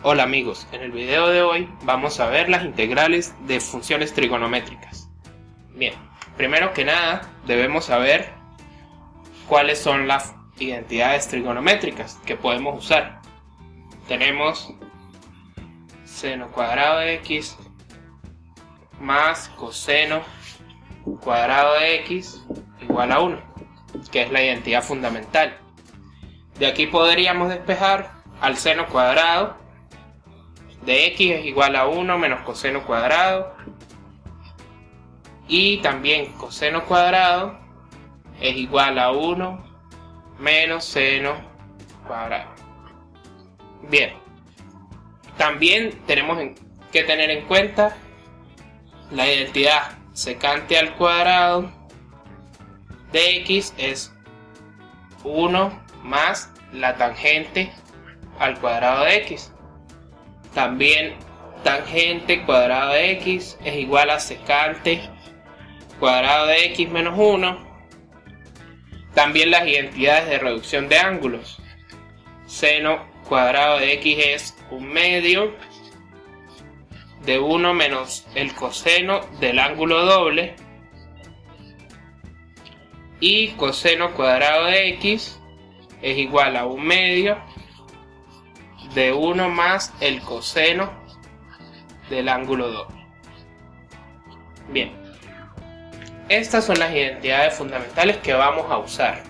Hola amigos, en el video de hoy vamos a ver las integrales de funciones trigonométricas. Bien, primero que nada debemos saber cuáles son las identidades trigonométricas que podemos usar. Tenemos seno cuadrado de x más coseno cuadrado de x igual a 1, que es la identidad fundamental. De aquí podríamos despejar al seno cuadrado de x es igual a 1 menos coseno cuadrado, y también coseno cuadrado es igual a 1 menos seno cuadrado. Bien, también tenemos que tener en cuenta la identidad secante al cuadrado de x es 1 más la tangente al cuadrado de x. También tangente cuadrado de x es igual a secante cuadrado de x menos 1. También las identidades de reducción de ángulos. Seno cuadrado de x es 1/2 de 1 menos el coseno del ángulo doble. Y coseno cuadrado de x es igual a 1/2 de 1 más el coseno del ángulo doble. Bien, estas son las identidades fundamentales que vamos a usar.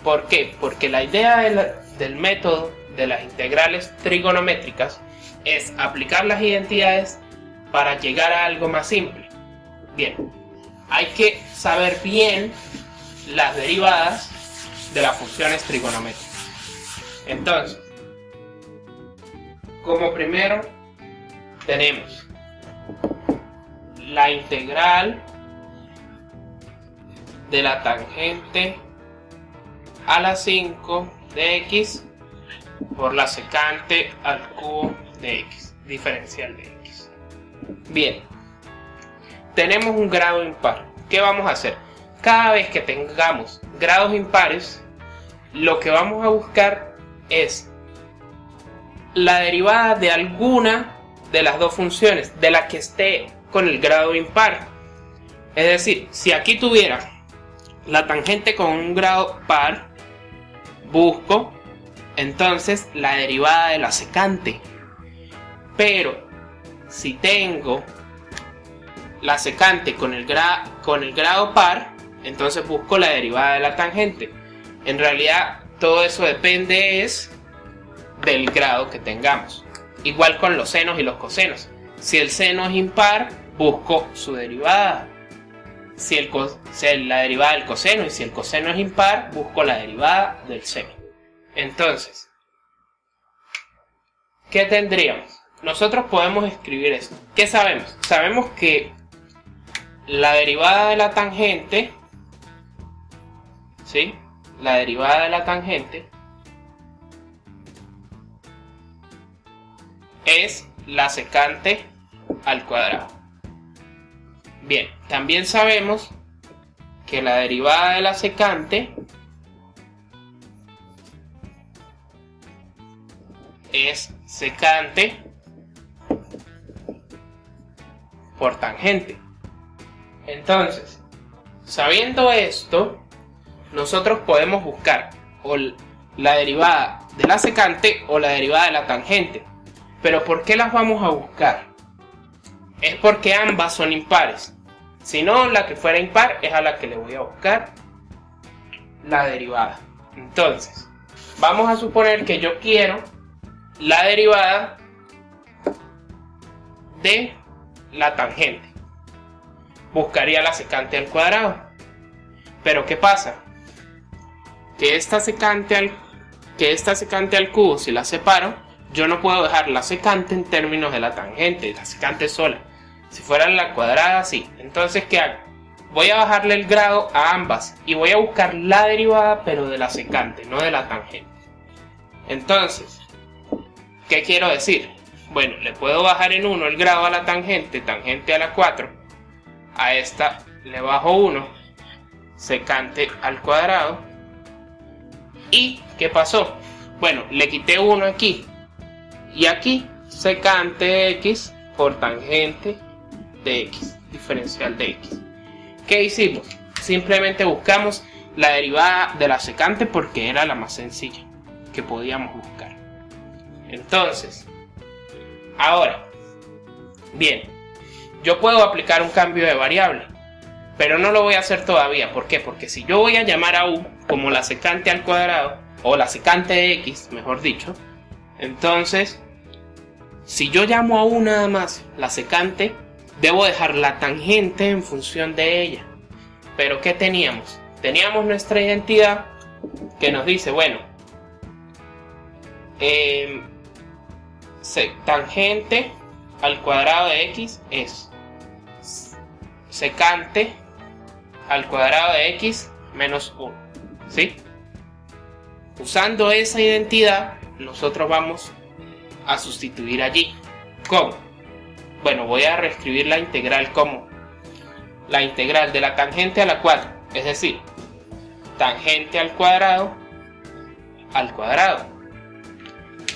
¿Por qué? Porque la idea del método de las integrales trigonométricas es aplicar las identidades para llegar a algo más simple. Bien, hay que saber bien las derivadas de las funciones trigonométricas. Entonces, como primero tenemos la integral de la tangente a la 5 de x por la secante al cubo de x, diferencial de x. Bien, tenemos un grado impar. ¿Qué vamos a hacer? Cada vez que tengamos grados impares, lo que vamos a buscar es la derivada de alguna de las dos funciones, de la que esté con el grado impar. Es decir, si aquí tuviera la tangente con un grado par, busco entonces la derivada de la secante. Pero si tengo la secante con el grado par, entonces busco la derivada de la tangente. En realidad todo eso depende del grado que tengamos. Igual con los senos y los cosenos. Si el seno es impar, busco su derivada. Si la derivada del coseno, y si el coseno es impar, busco la derivada del seno. Entonces, ¿qué tendríamos? Nosotros podemos escribir esto. ¿Qué sabemos? Sabemos que la derivada de la tangente, ¿sí? La derivada de la tangente es la secante al cuadrado. Bien, también sabemos que la derivada de la secante es secante por tangente. Entonces, sabiendo esto, nosotros podemos buscar o la derivada de la secante o la derivada de la tangente. Pero ¿por qué las vamos a buscar? Es porque ambas son impares. Si no, la que fuera impar es a la que le voy a buscar la derivada. Entonces, vamos a suponer que yo quiero la derivada de la tangente. Buscaría la secante al cuadrado. Pero ¿qué pasa? Que esta secante al cubo, si la separo, yo no puedo dejar la secante en términos de la tangente, la secante sola. Si fuera la cuadrada, sí. Entonces, ¿qué hago? Voy a bajarle el grado a ambas y voy a buscar la derivada, pero de la secante, no de la tangente. Entonces, ¿qué quiero decir? Bueno, le puedo bajar en 1 el grado a la tangente, tangente a la 4. A esta le bajo 1, secante al cuadrado. ¿Y qué pasó? Bueno, le quité 1 aquí. Y aquí secante de x por tangente de x, diferencial de x. ¿Qué hicimos? Simplemente buscamos la derivada de la secante porque era la más sencilla que podíamos buscar. Entonces, ahora, bien, yo puedo aplicar un cambio de variable, pero no lo voy a hacer todavía. ¿Por qué? Porque si yo voy a llamar a u como la secante al cuadrado, o la secante de x, mejor dicho, entonces, si yo llamo a u nada más la secante, debo dejar la tangente en función de ella. Pero ¿qué teníamos? Teníamos nuestra identidad que nos dice, bueno, tangente al cuadrado de x es secante al cuadrado de x menos 1, ¿sí? Usando esa identidad, nosotros vamos a sustituir allí. ¿Cómo? Bueno, voy a reescribir la integral como la integral de la tangente a la 4, es decir, tangente al cuadrado.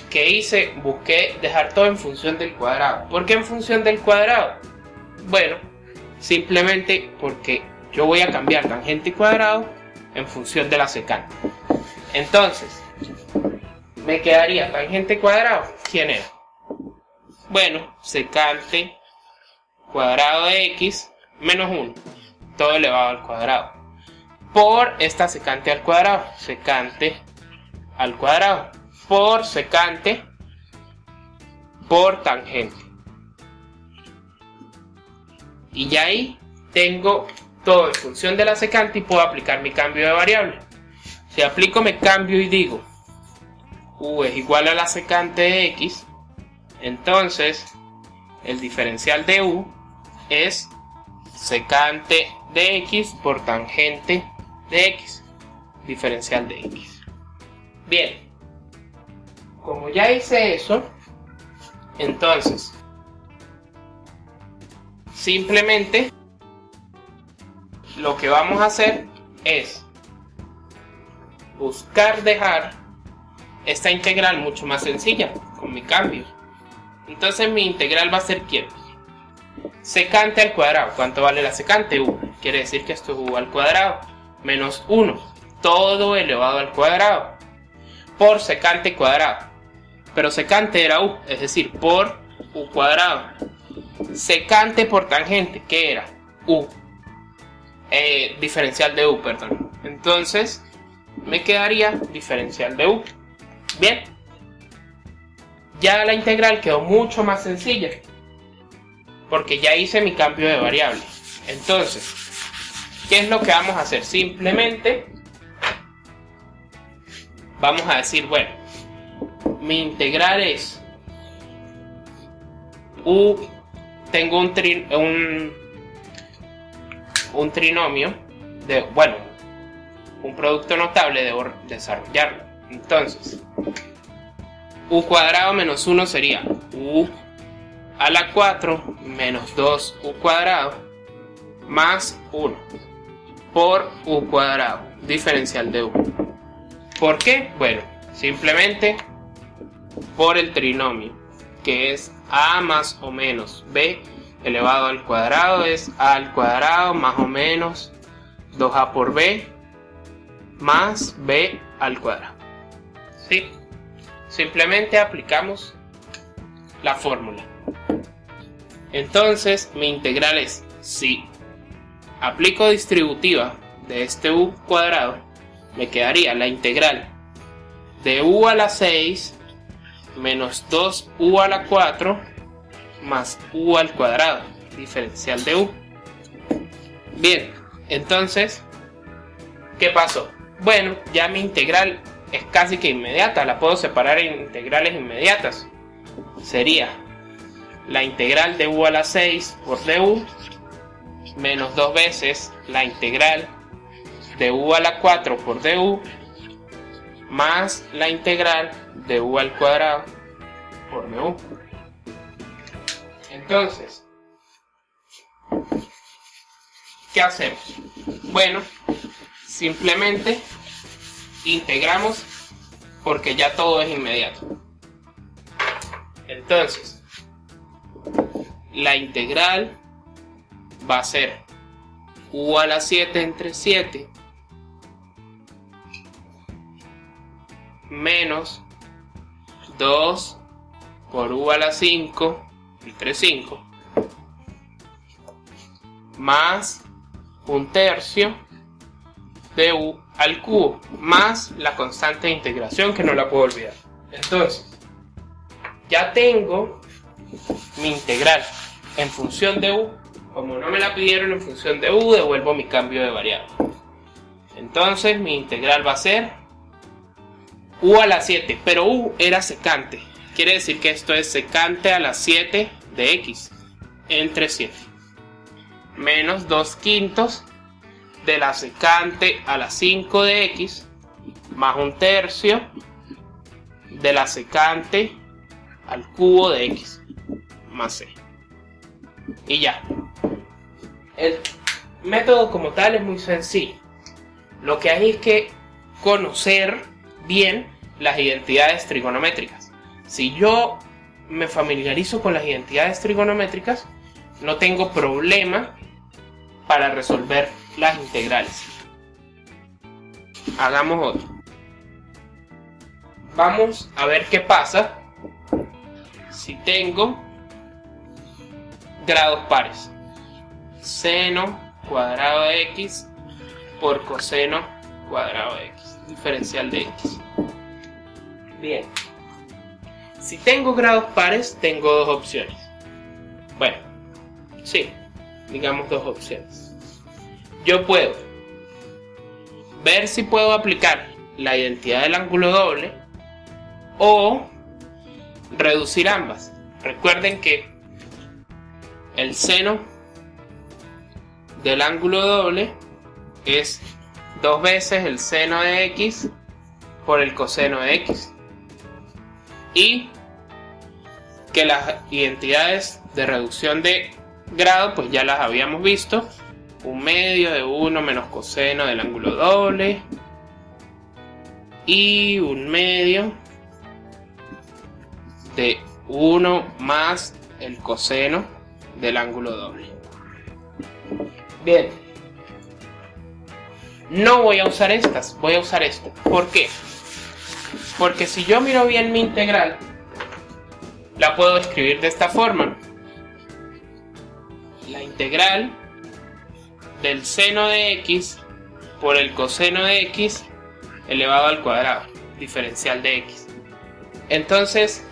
¿Qué hice? Busqué dejar todo en función del cuadrado. ¿Por qué en función del cuadrado? Bueno, simplemente porque yo voy a cambiar tangente y cuadrado en función de la secante. Entonces, me quedaría tangente cuadrado. ¿Quién era? Bueno, secante cuadrado de x menos 1, todo elevado al cuadrado, por esta secante al cuadrado, secante al cuadrado, por secante por tangente. Y ya ahí tengo todo en función de la secante y puedo aplicar mi cambio de variable. Si aplico mi cambio y digo u es igual a la secante de x, entonces el diferencial de u es secante de x por tangente de x, diferencial de x. Bien, como ya hice eso, entonces simplemente lo que vamos a hacer es buscar dejar esta integral mucho más sencilla con mi cambio. Entonces mi integral va a ser ¿quién? Secante al cuadrado. ¿Cuánto vale la secante? U. Quiere decir que esto es u al cuadrado menos 1, todo elevado al cuadrado, por secante cuadrado. Pero secante era u, es decir, por u cuadrado. Secante por tangente, ¿qué era? U. Diferencial de u, perdón. Entonces me quedaría diferencial de u. Bien, ya la integral quedó mucho más sencilla porque ya hice mi cambio de variable. Entonces, ¿qué es lo que vamos a hacer? Simplemente vamos a decir, bueno, mi integral es u, tengo un trinomio de, bueno, un producto notable, debo desarrollarlo. Entonces, u cuadrado menos 1 sería u a la 4 menos 2u cuadrado más 1 por u cuadrado, diferencial de u. ¿Por qué? Bueno, simplemente por el trinomio, que es a más o menos b elevado al cuadrado, es a al cuadrado más o menos 2a por b más b al cuadrado. ¿Sí? Simplemente aplicamos la fórmula. Entonces mi integral es, si aplico distributiva de este u cuadrado, me quedaría la integral de u a la 6 menos 2u a la 4 más u al cuadrado, diferencial de u. Bien, entonces, ¿qué pasó? Bueno, ya mi integral es casi que inmediata, la puedo separar en integrales inmediatas. Sería la integral de u a la 6 por du menos 2 veces la integral de u a la 4 por du más la integral de u al cuadrado por du. Entonces, ¿qué hacemos? Bueno, simplemente integramos porque ya todo es inmediato. Entonces, la integral va a ser u a la 7 entre 7 menos 2 por u a la 5 entre 5 más 1/3 de u al cubo más la constante de integración que no la puedo olvidar. Entonces, ya tengo mi integral en función de u. Como no me la pidieron en función de u, devuelvo mi cambio de variable. Entonces mi integral va a ser u a la 7, pero u era secante. Quiere decir que esto es secante a la 7 de x entre 7. Menos 2/5 de la secante a la 5 de x más 1/3 de la secante al cubo de x más c. Y ya. El método como tal es muy sencillo. Lo que hay es que conocer bien las identidades trigonométricas. Si yo me familiarizo con las identidades trigonométricas, no tengo problema para resolver las integrales. Hagamos otro. Vamos a ver qué pasa si tengo grados pares. Seno cuadrado de x por coseno cuadrado de x, diferencial de x. Bien, si tengo grados pares, tengo dos opciones. Bueno, sí, digamos dos opciones. Yo puedo ver si puedo aplicar la identidad del ángulo doble o reducir ambas. Recuerden que el seno del ángulo doble es 2 veces el seno de x por el coseno de x. Y que las identidades de reducción de grado pues ya las habíamos visto. 1/2 de 1 menos coseno del ángulo doble y 1/2 de 1 más el coseno del ángulo doble. Bien, no voy a usar estas, voy a usar esta. ¿Por qué? Porque si yo miro bien mi integral, la puedo escribir de esta forma. La integral del seno de x por el coseno de x elevado al cuadrado, diferencial de x. Entonces,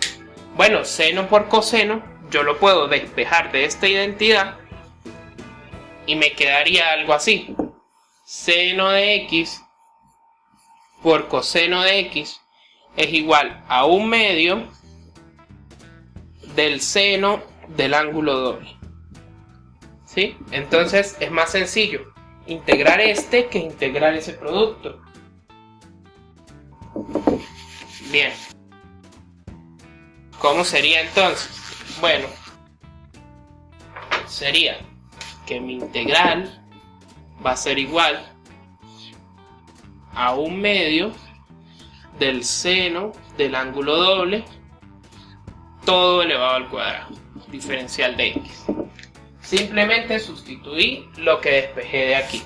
bueno, seno por coseno, yo lo puedo despejar de esta identidad y me quedaría algo así. Seno de x por coseno de x es igual a 1/2 del seno del ángulo doble. ¿Sí? Entonces es más sencillo integrar este que integrar ese producto. Bien. ¿Cómo sería entonces? Bueno, sería que mi integral va a ser igual a 1/2 del seno del ángulo doble todo elevado al cuadrado, diferencial de x. Simplemente sustituí lo que despejé de aquí.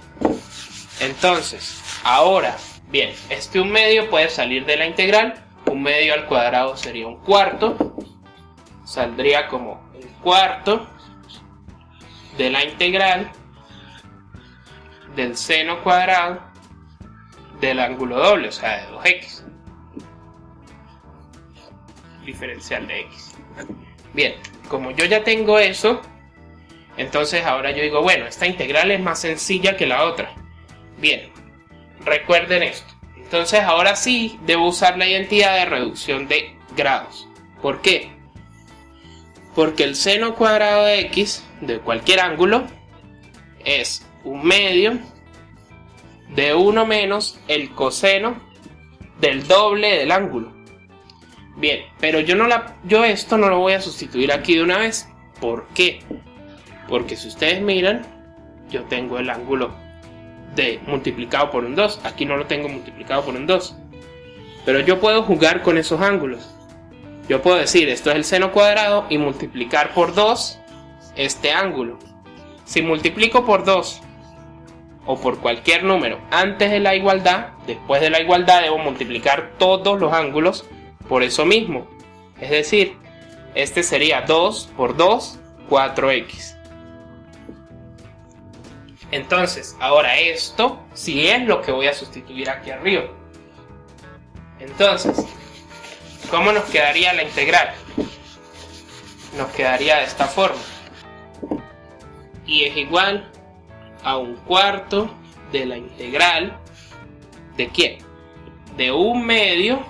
Entonces, ahora, bien, este 1/2 puede salir de la integral. 1/2 al cuadrado sería 1/4. Saldría como 1/4 de la integral del seno cuadrado del ángulo doble, o sea, de 2x. Diferencial de x. Bien, como yo ya tengo eso, entonces ahora yo digo, bueno, esta integral es más sencilla que la otra. Bien, recuerden esto. Entonces ahora sí debo usar la identidad de reducción de grados. ¿Por qué? Porque el seno cuadrado de x de cualquier ángulo es 1/2 de 1 menos el coseno del doble del ángulo. Bien, pero yo esto no lo voy a sustituir aquí de una vez. ¿Por qué? Porque si ustedes miran, yo tengo el ángulo multiplicado por un 2. Aquí no lo tengo multiplicado por un 2. Pero yo puedo jugar con esos ángulos. Yo puedo decir esto es el seno cuadrado y multiplicar por 2 este ángulo. Si multiplico por 2 o por cualquier número antes de la igualdad, después de la igualdad debo multiplicar todos los ángulos por eso mismo. Es decir, este sería 2 por 2, 4x. Entonces, ahora esto sí es lo que voy a sustituir aquí arriba. Entonces, ¿cómo nos quedaría la integral? Nos quedaría de esta forma. Y es igual a 1/4 de la integral ¿de quién? De 1/2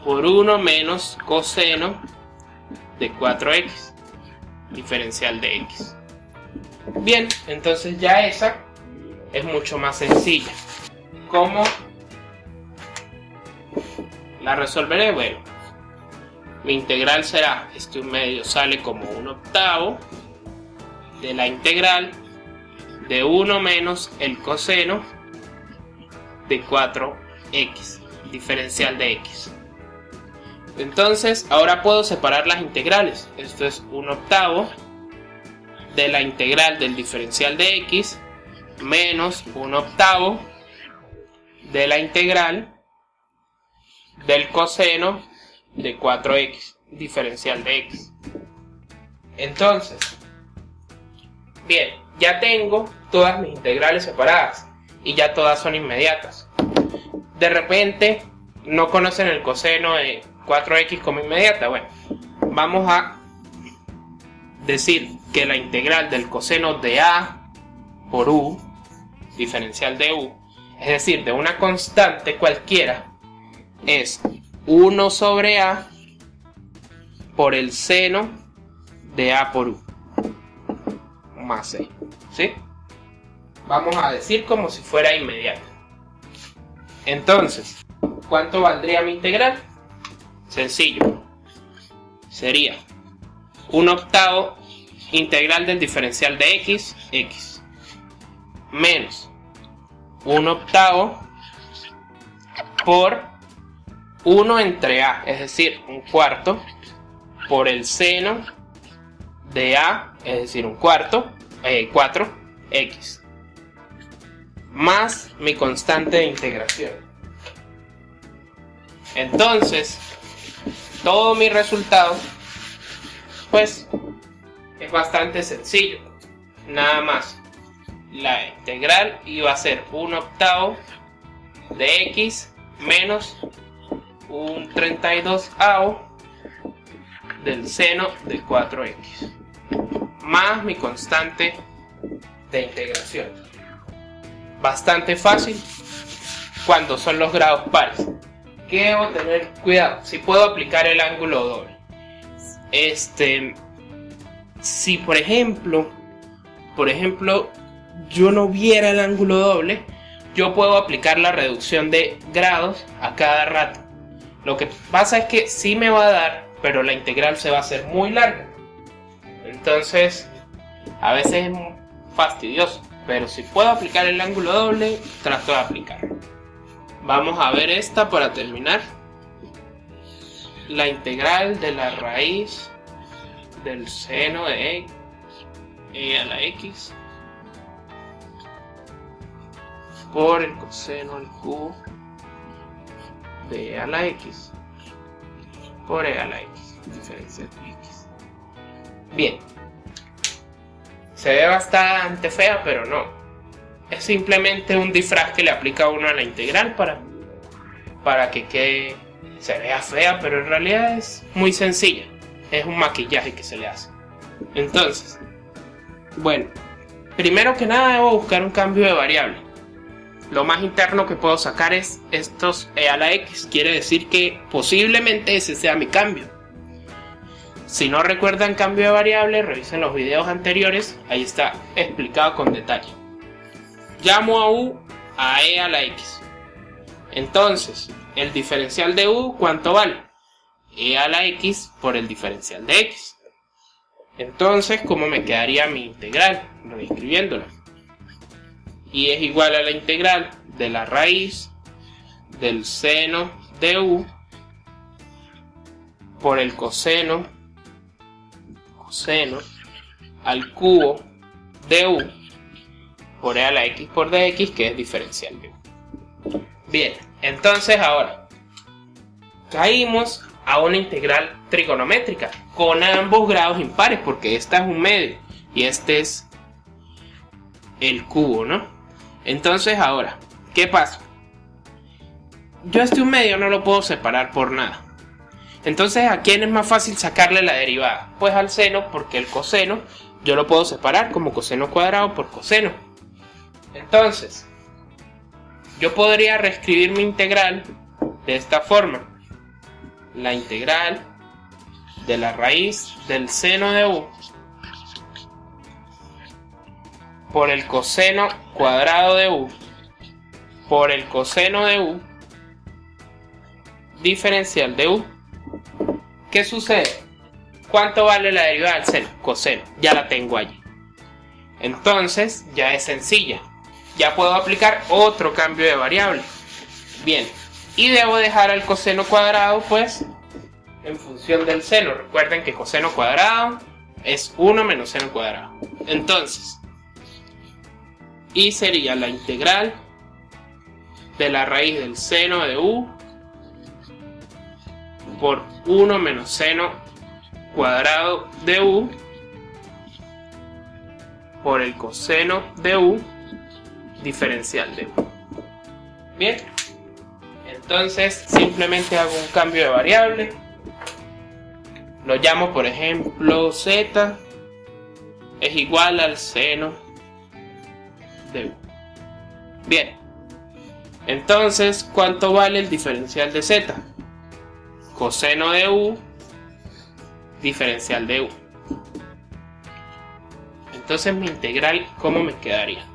por 1 menos coseno de 4x, diferencial de x. Bien, entonces ya esa es mucho más sencilla. ¿Cómo la resolveré? Bueno, mi integral será, este 1/2 sale como 1/8 de la integral de 1 menos el coseno de 4x, diferencial de x. Entonces, ahora puedo separar las integrales. Esto es 1/8 de la integral del diferencial de x menos 1/8 de la integral del coseno de 4x, diferencial de x. Entonces, bien, ya tengo todas mis integrales separadas y ya todas son inmediatas. De repente no conocen el coseno de 4x como inmediata. Bueno, vamos a decir que la integral del coseno de a por u, diferencial de u, es decir, de una constante cualquiera, es 1 sobre a por el seno de a por u más c. ¿Sí? Vamos a decir como si fuera inmediata. Entonces, ¿cuánto valdría mi integral? Sencillo. Sería 1/8 integral del diferencial de x, x, menos 1/8 por 1 entre a, es decir, 1/4 por el seno de a, es decir, 1/4, 4x, más mi constante de integración. Entonces, todo mi resultado, pues, es bastante sencillo. Nada más, la integral iba a ser 1/8 de x menos un 32avo del seno de 4x, más mi constante de integración. Bastante fácil cuando son los grados pares. ¿Qué debo tener cuidado? Si puedo aplicar el ángulo doble. Si por ejemplo yo no viera el ángulo doble, yo puedo aplicar la reducción de grados a cada rato. Lo que pasa es que sí me va a dar, pero la integral se va a hacer muy larga. Entonces, a veces es fastidioso. Pero si puedo aplicar el ángulo doble, trato de aplicarlo. Vamos a ver esta para terminar. La integral de la raíz del seno de e a la x por el coseno al cubo de e a la x por e a la x, diferencial de x. Bien. Se ve bastante fea, pero no. Es simplemente un disfraz que le aplica uno a la integral para que se vea fea, pero en realidad es muy sencilla. Es un maquillaje que se le hace. Entonces, bueno, primero que nada debo buscar un cambio de variable. Lo más interno que puedo sacar es estos e a la x. Quiere decir que posiblemente ese sea mi cambio. Si no recuerdan cambio de variable, revisen los videos anteriores, ahí está explicado con detalle. Llamo a u a e a la x. Entonces, el diferencial de u, ¿cuánto vale? E a la x por el diferencial de x. Entonces, ¿cómo me quedaría mi integral? Reescribiéndola. Y es igual a la integral de la raíz del seno de u por el coseno al cubo de u por e a la x por dx, que es diferencial de u. Bien, entonces ahora caímos a una integral trigonométrica con ambos grados impares, porque esta es un medio y este es el cubo, ¿no? Entonces ahora, ¿qué pasa? Yo este un medio no lo puedo separar por nada. Entonces, ¿a quién es más fácil sacarle la derivada? Pues al seno, porque el coseno yo lo puedo separar como coseno cuadrado por coseno. Entonces, yo podría reescribir mi integral de esta forma. La integral de la raíz del seno de u por el coseno cuadrado de u por el coseno de u diferencial de u. ¿Qué sucede? ¿Cuánto vale la derivada del seno? Coseno, ya la tengo allí. Entonces ya es sencilla. Ya puedo aplicar otro cambio de variable. Bien, y debo dejar al coseno cuadrado pues en función del seno. Recuerden que coseno cuadrado es 1 menos seno cuadrado. Entonces, y sería la integral de la raíz del seno de u por 1 menos seno cuadrado de u por el coseno de u diferencial de u. Bien, entonces simplemente hago un cambio de variable, lo llamo por ejemplo z es igual al seno de u. Bien, entonces ¿cuánto vale el diferencial de z? Coseno de u diferencial de u. Entonces mi integral, ¿cómo me quedaría?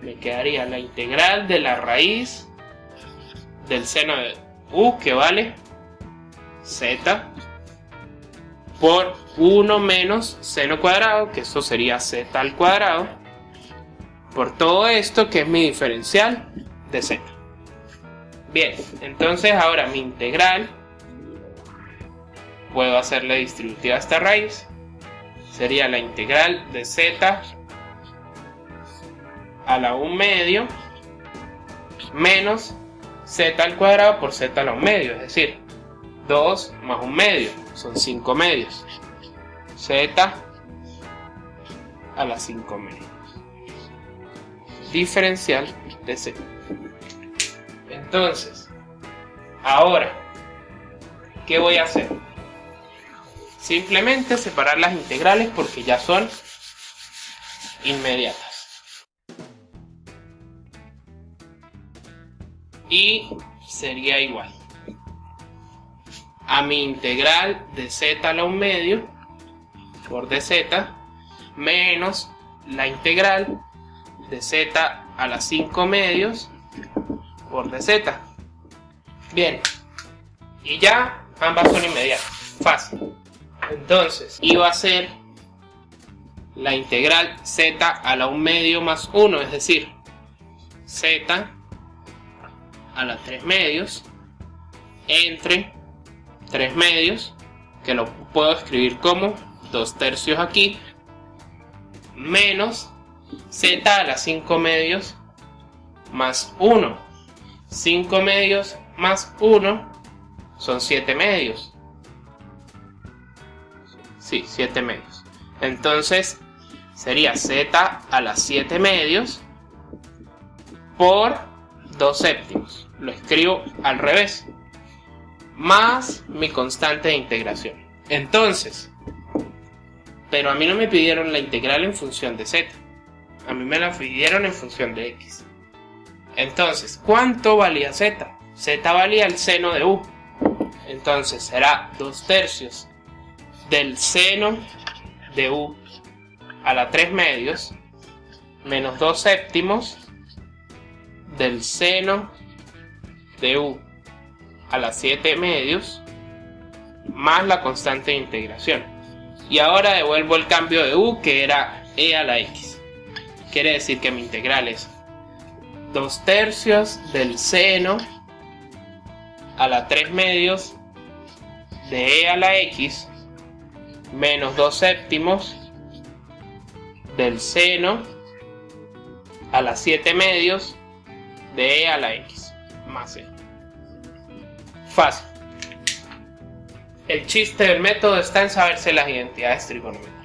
Me quedaría la integral de la raíz del seno de u, que vale z por 1 menos seno cuadrado, que esto sería z al cuadrado, por todo esto que es mi diferencial de z. Bien, entonces ahora mi integral, puedo hacerle distributiva a esta raíz, sería la integral de z a la 1 medio menos z al cuadrado por z a la 1 medio, es decir, 2 más 1 medio, son 5 medios, z a la 5 medios, diferencial de z. Entonces, ahora, ¿qué voy a hacer? Simplemente separar las integrales porque ya son inmediatas. Y sería igual a mi integral de z a la 1 medio por dz menos la integral de z a la 5 medios por dz. Bien, y ya ambas son inmediatas, fácil. Entonces iba a ser la integral z a la 1 medio más 1, es decir, z a la 3 medios entre 3 medios, que lo puedo escribir como 2 tercios aquí, menos z a la 5 medios más 1. 5 medios más 1 son 7 medios. Sí, 7 medios. Entonces sería z a la 7 medios por 2 séptimos. Lo escribo al revés. Más mi constante de integración. Entonces, pero a mí no me pidieron la integral en función de z. A mí me la pidieron en función de x. Entonces, ¿cuánto valía z? Z valía el seno de u. Entonces será 2 tercios del seno de u a la 3 medios menos 2 séptimos del seno de u a la 7 medios más la constante de integración. Y ahora devuelvo el cambio de u, que era e a la x. Quiere decir que mi integral es 2 tercios del seno a la 3 medios de e a la x menos 2 séptimos del seno a la 7 medios de e a la x más e. Fácil. El chiste del método está en saberse las identidades trigonométricas.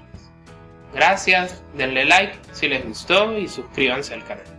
Gracias, denle like si les gustó y suscríbanse al canal.